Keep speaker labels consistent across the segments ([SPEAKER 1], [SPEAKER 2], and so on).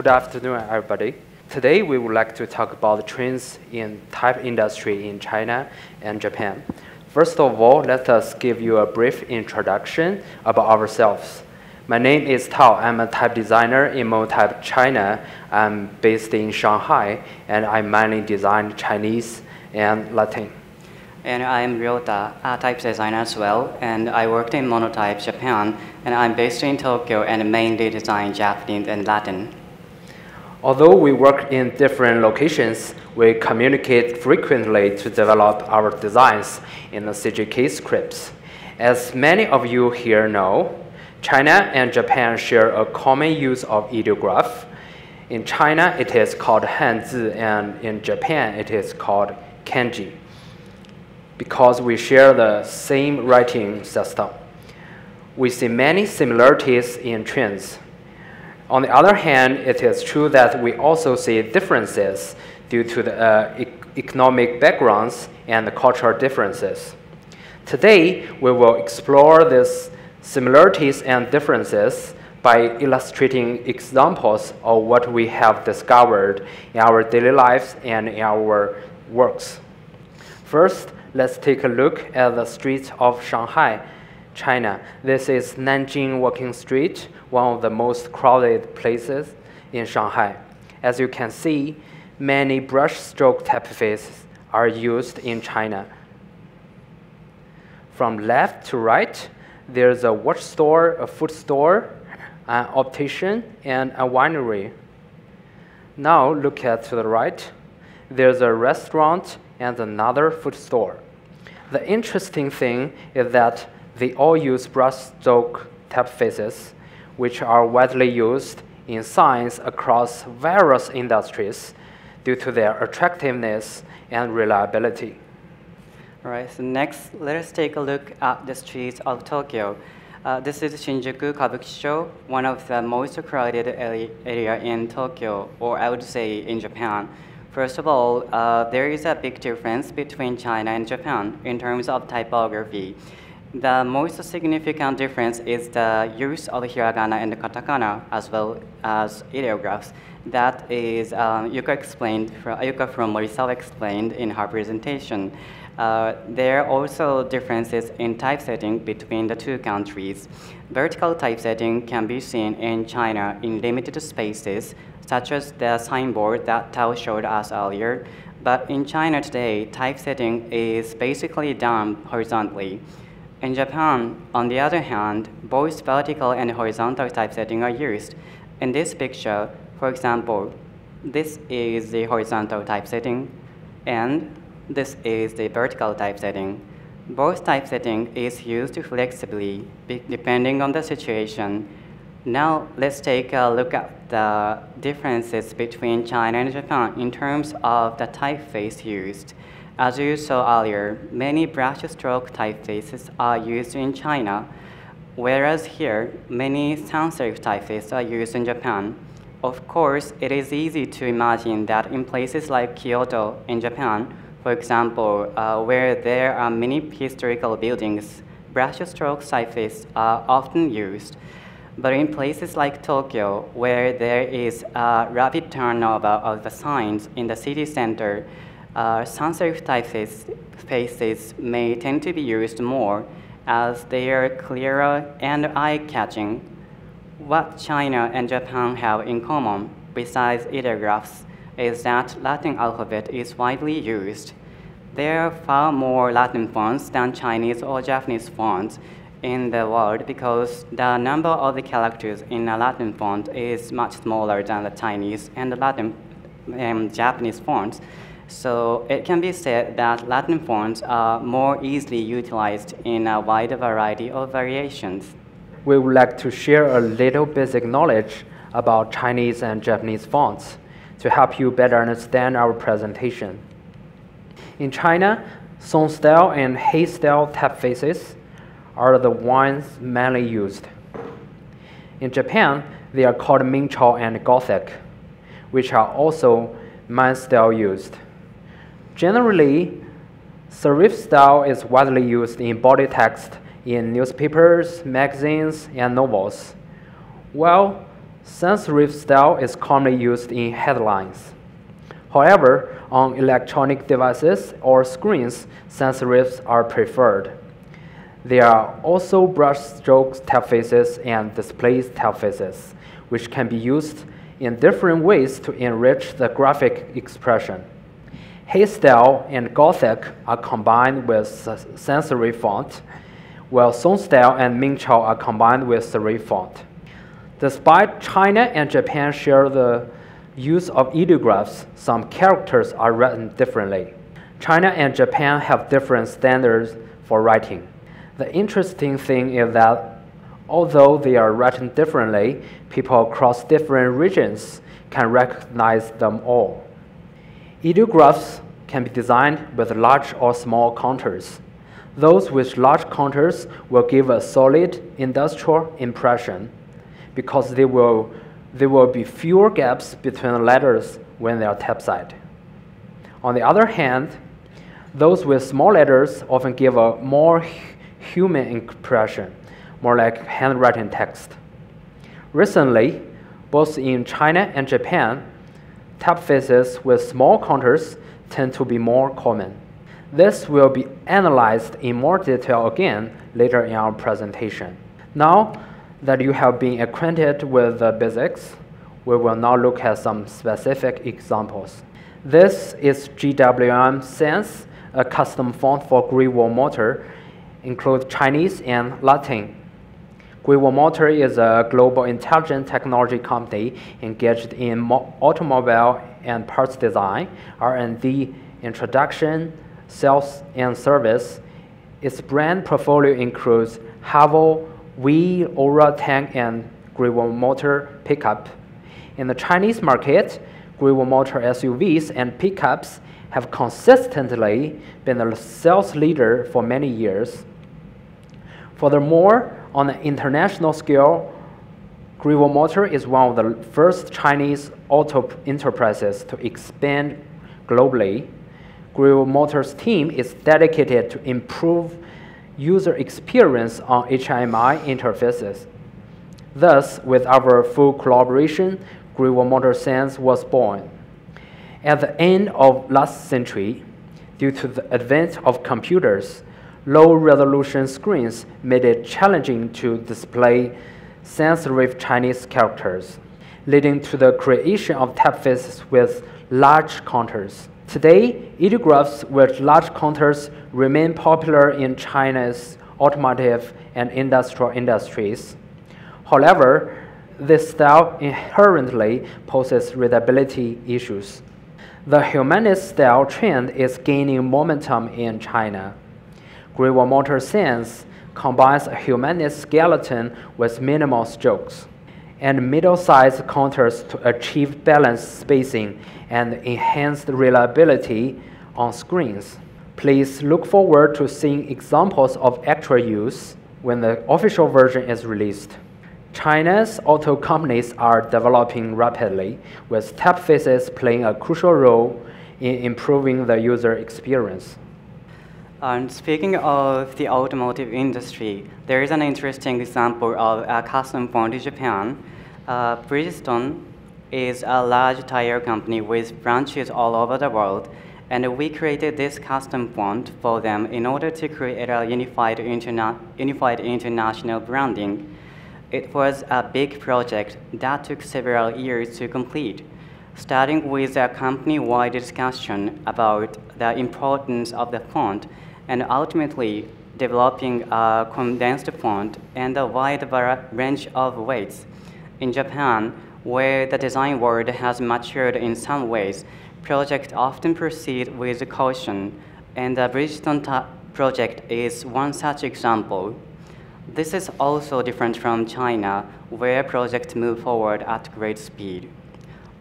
[SPEAKER 1] Good afternoon, everybody. Today, we would like to talk about the trends in type industry in China and Japan. First of all, let us give you a brief introduction about ourselves. My name is Tao. I'm a type designer in Monotype China. I'm based in Shanghai, and I mainly design Chinese and Latin.
[SPEAKER 2] And I'm Ryota, a type designer as well, and I worked in Monotype Japan, and I'm based in Tokyo and mainly design Japanese and Latin.
[SPEAKER 1] Although we work in different locations, we communicate frequently to develop our designs in the CJK scripts. As many of you here know, China and Japan share a common use of ideograph. In China, it is called hanzi, and in Japan, it is called kanji, because we share the same writing system. We see many similarities in trends. On the other hand, it is true that we also see differences due to the economic backgrounds and the cultural differences. Today, we will explore these similarities and differences by illustrating examples of what we have discovered in our daily lives and in our works. First, let's take a look at the streets of Shanghai, China. This is Nanjing Walking Street, one of the most crowded places in Shanghai. As you can see, many brushstroke typefaces are used in China. From left to right, there's a watch store, a food store, an optician, and a winery. Now look at to the right. There's a restaurant and another food store. The interesting thing is that they all use brushstroke typefaces, which are widely used in signs across various industries due to their attractiveness and reliability.
[SPEAKER 2] All right, so next, let us take a look at the streets of Tokyo. This is Shinjuku Kabukicho, one of the most crowded area in Tokyo, or I would say in Japan. First of all, there is a big difference between China and Japan in terms of typography. The most significant difference is the use of hiragana and katakana as well as ideographs. That is Yuka from Morikawa explained in her presentation. There are also differences in typesetting between the two countries. Vertical typesetting can be seen in China in limited spaces, such as the signboard that Tao showed us earlier. But in China today, typesetting is basically done horizontally. In Japan, on the other hand, both vertical and horizontal typesetting are used. In this picture, for example, this is the horizontal typesetting, and this is the vertical typesetting. Both typesetting is used flexibly, depending on the situation. Now, let's take a look at the differences between China and Japan in terms of the typeface used. As you saw earlier, many brushstroke typefaces are used in China, whereas here, many sans-serif typefaces are used in Japan. Of course, it is easy to imagine that in places like Kyoto in Japan, for example, where there are many historical buildings, brushstroke typefaces are often used. But in places like Tokyo, where there is a rapid turnover of the signs in the city center, sans-serif typefaces may tend to be used more as they are clearer and eye-catching. What China and Japan have in common, besides ideographs, is that Latin alphabet is widely used. There are far more Latin fonts than Chinese or Japanese fonts in the world because the number of the characters in a Latin font is much smaller than the Chinese and the Latin Japanese fonts. So it can be said that Latin fonts are more easily utilized in a wide variety of variations.
[SPEAKER 1] We would like to share a little basic knowledge about Chinese and Japanese fonts to help you better understand our presentation. In China, Song style and He style typefaces are the ones mainly used. In Japan, they are called Mingchao and Gothic, which are also Man style used. Generally, serif style is widely used in body text in newspapers, magazines, and novels, while Sans serif style is commonly used in headlines. However, on electronic devices or screens, sans serifs are preferred. There are also brushstroke typefaces and display typefaces, which can be used in different ways to enrich the graphic expression. Hey-style and Gothic are combined with sans serif font, while Song-style and Ming-Chao are combined with serif font. Despite China and Japan share the use of ideographs, some characters are written differently. China and Japan have different standards for writing. The interesting thing is that although they are written differently, people across different regions can recognize them all. Ideographs can be designed with large or small counters. Those with large counters will give a solid industrial impression because there will be fewer gaps between letters when they are typeset. On the other hand, those with small letters often give a more human impression, more like handwritten text. Recently, both in China and Japan, typefaces with small counters tend to be more common. This will be analyzed in more detail again later in our presentation. Now that you have been acquainted with the basics, we will now look at some specific examples. This is GWM Sans, a custom font for Great Wall Motor, includes Chinese and Latin. Great Wall Motor is a global intelligent technology company engaged in automobile and parts design, R&D, introduction, sales, and service. Its brand portfolio includes Haval, Wii, Aura Tank, and Great Wall Motor pickup. In the Chinese market, Great Wall Motor SUVs and pickups have consistently been the sales leader for many years. Furthermore, on an international scale, Great Wall Motor is one of the first Chinese auto enterprises to expand globally. Great Wall Motor's team is dedicated to improve user experience on HMI interfaces. Thus, with our full collaboration, Great Wall Motor Sans was born. At the end of last century, due to the advent of computers, low-resolution screens made it challenging to display sans serif Chinese characters, leading to the creation of typefaces with large counters. Today, ideographs with large counters remain popular in China's automotive and industrial industries. However, this style inherently poses readability issues. The humanist style trend is gaining momentum in China. Great Wall Motor Sans combines a humanist skeleton with minimal strokes and middle-sized counters to achieve balanced spacing and enhanced reliability on screens. Please look forward to seeing examples of actual use when the official version is released. China's auto companies are developing rapidly, with typefaces playing a crucial role in improving the user experience.
[SPEAKER 2] And speaking of the automotive industry, there is an interesting example of a custom font in Japan. BITS10 is a large tire company with branches all over the world, and we created this custom font for them in order to create a unified international branding. It was a big project that took several years to complete, starting with a company-wide discussion about the importance of the font and ultimately developing a condensed font and a wide range of weights. In Japan, where the design world has matured in some ways, projects often proceed with caution, and the BITS10 project is one such example. This is also different from China, where projects move forward at great speed.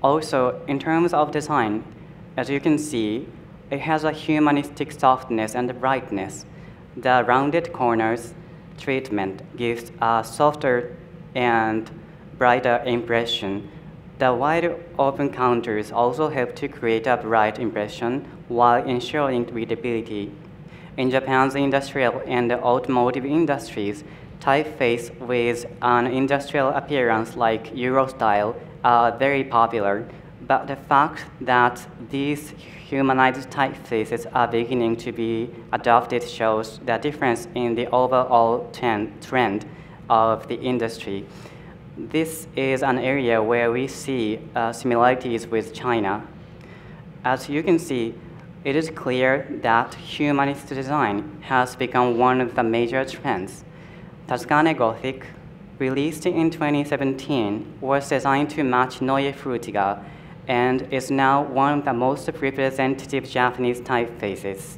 [SPEAKER 2] Also, in terms of design, as you can see, it has a humanistic softness and brightness. The rounded corners treatment gives a softer and brighter impression. The wide open counters also help to create a bright impression while ensuring readability. In Japan's industrial and automotive industries, typeface with an industrial appearance like Euro style are very popular, but the fact that these humanized typefaces are beginning to be adopted shows the difference in the overall trend of the industry. This is an area where we see similarities with China. As you can see, it is clear that humanist design has become one of the major trends. Tuscany Gothic, released in 2017, was designed to match Neue Frutiger and is now one of the most representative Japanese typefaces.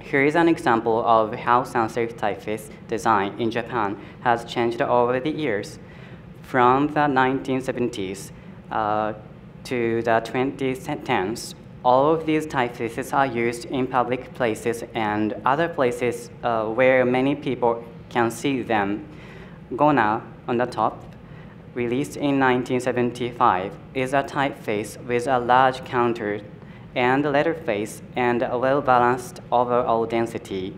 [SPEAKER 2] Here is an example of how sans-serif typeface design in Japan has changed over the years. From the 1970s to the 2010s, all of these typefaces are used in public places and other places where many people can see them. Gona, on the top, released in 1975, is a typeface with a large counter and letter face and a well-balanced overall density.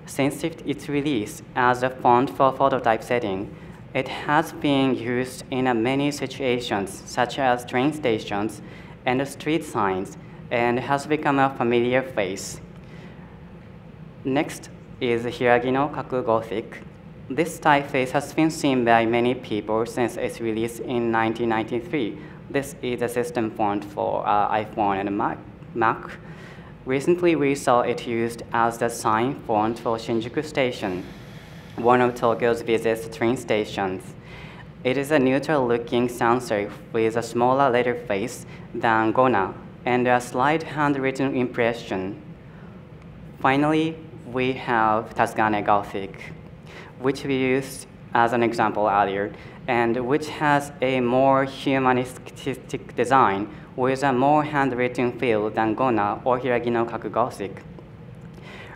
[SPEAKER 2] Since its release as a font for photo typesetting, it has been used in many situations, such as train stations and street signs, and has become a familiar face. Next is Hiragi no Kaku Gothic. This typeface has been seen by many people since its release in 1993. This is a system font for iPhone and Mac. Recently, we saw it used as the sign font for Shinjuku Station, one of Tokyo's busiest train stations. It is a neutral-looking sans-serif with a smaller letter face than Gona and a slight handwritten impression. Finally, we have Tuscany Gothic, which we used as an example earlier, and which has a more humanistic design with a more handwritten feel than Gona or Hiragi no Kaku Gothic.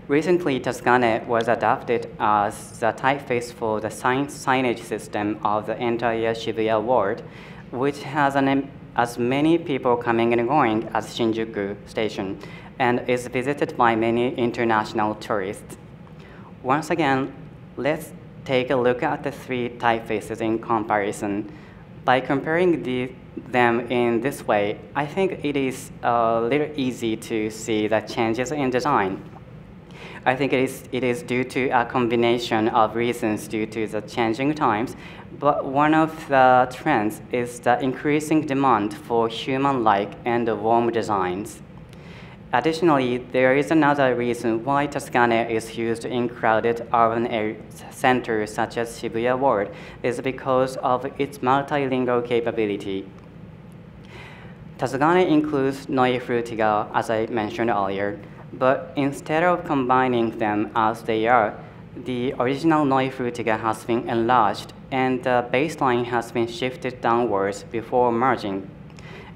[SPEAKER 2] Recently, Tuscany was adopted as the typeface for the signage system of the entire Shibuya ward, which has as many people coming and going as Shinjuku Station, and is visited by many international tourists. Once again, let's take a look at the three typefaces in comparison. By comparing them in this way, I think it is a little easy to see the changes in design. I think it is due to a combination of reasons due to the changing times, but one of the trends is the increasing demand for human-like and warm designs. Additionally, there is another reason why Tuscany is used in crowded urban centers such as Shibuya Ward is because of its multilingual capability. Tuscany includes Neue Frutiger, as I mentioned earlier, but instead of combining them as they are, the original Neue Frutiger has been enlarged and the baseline has been shifted downwards before merging.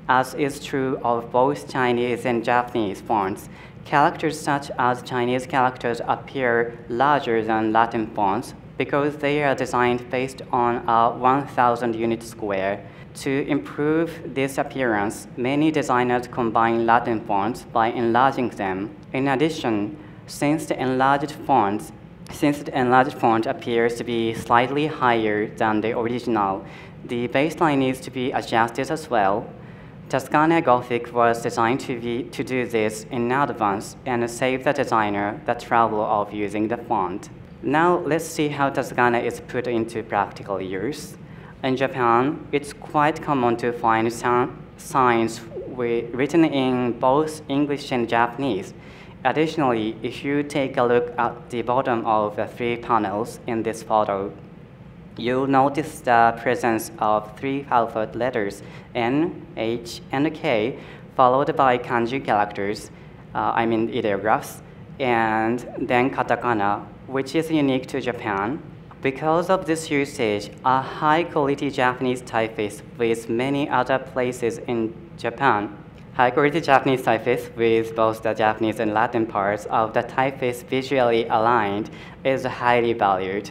[SPEAKER 2] As is true of both Chinese and Japanese fonts, characters such as Chinese characters appear larger than Latin fonts because they are designed based on a 1,000 unit square. To improve this appearance, many designers combine Latin fonts by enlarging them. In addition, since the enlarged font appears to be slightly higher than the original, the baseline needs to be adjusted as well. Tuscany Gothic was designed to do this in advance and save the designer the trouble of using the font. Now let's see how Tuscany is put into practical use. In Japan, it's quite common to find signs written in both English and Japanese. Additionally, if you take a look at the bottom of the three panels in this photo, you'll notice the presence of three alphabet letters, N, H, and K, followed by kanji characters, ideographs, and then katakana, which is unique to Japan. Because of this usage, a high-quality Japanese typeface with many other places in Japan, high-quality Japanese typeface with both the Japanese and Latin parts of the typeface visually aligned is highly valued.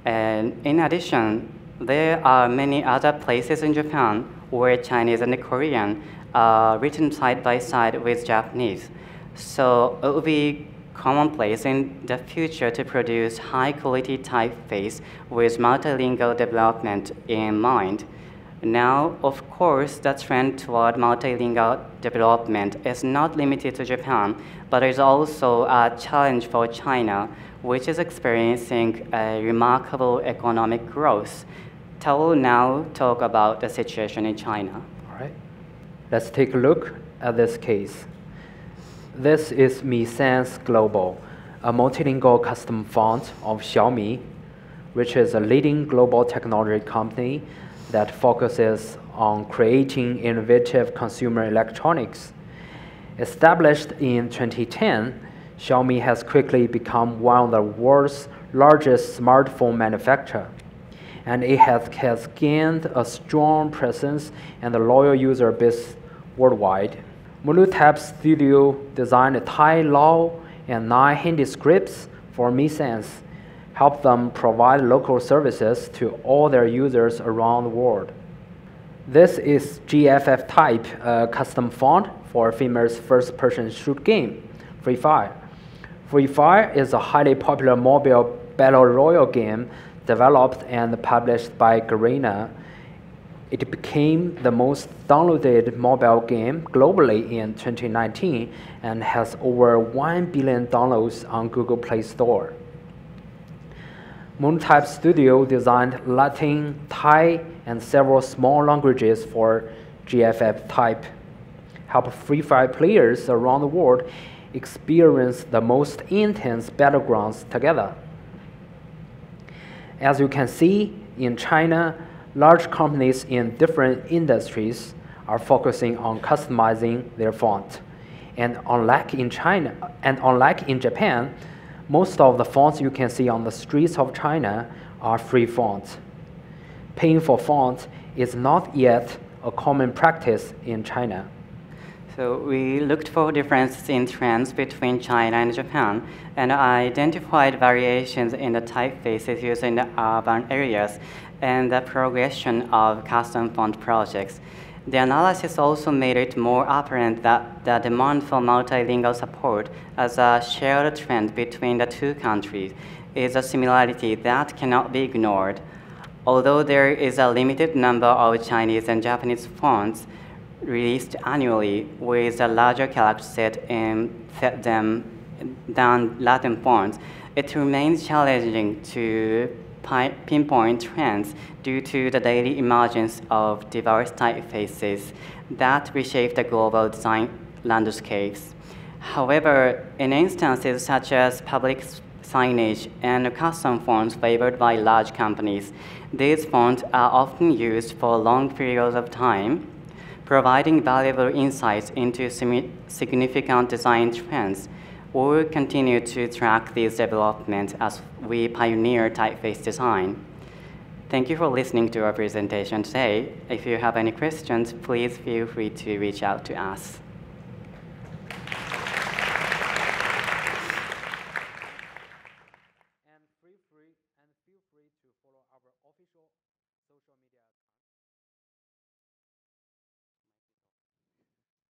[SPEAKER 2] And in addition, there are many other places in Japan where Chinese and Korean are written side by side with Japanese. So it would be commonplace in the future to produce high-quality typeface with multilingual development in mind. Now, of course, the trend toward multilingual development is not limited to Japan, but is also a challenge for China, which is experiencing a remarkable economic growth. Tao will now talk about the situation in China.
[SPEAKER 1] All right. Let's take a look at this case. This is Mi Sans Global, a multilingual custom font of Xiaomi, which is a leading global technology company that focuses on creating innovative consumer electronics. Established in 2010, Xiaomi has quickly become one of the world's largest smartphone manufacturers, and it has gained a strong presence and a loyal user base worldwide. Monotype Studio designed Thai law and 9 Hindi scripts for Mi Sans, help them provide local services to all their users around the world. This is GFF Type, a custom font for famous first-person shoot game, Free Fire. Free Fire is a highly popular mobile battle royale game developed and published by Garena. It became the most downloaded mobile game globally in 2019 and has over 1 billion downloads on Google Play Store. Monotype Studio designed Latin, Thai, and several small languages for GFF Type, help Free Fire players around the world experience the most intense battlegrounds together. As you can see, in China, large companies in different industries are focusing on customizing their font. And unlike in Japan, most of the fonts you can see on the streets of China are free fonts. Paying for fonts is not yet a common practice in China.
[SPEAKER 2] So we looked for differences in trends between China and Japan and identified variations in the typefaces used in the urban areas and the progression of custom font projects. The analysis also made it more apparent that the demand for multilingual support as a shared trend between the two countries is a similarity that cannot be ignored. Although there is a limited number of Chinese and Japanese fonts released annually with a larger character set than Latin fonts, it remains challenging to pinpoint trends due to the daily emergence of diverse typefaces that reshape the global design landscapes. However, in instances such as public signage and custom fonts favored by large companies, these fonts are often used for long periods of time, providing valuable insights into significant design trends. We will continue to track these developments as we pioneer typeface design. Thank you for listening to our presentation today. If you have any questions, please feel free to reach out to us.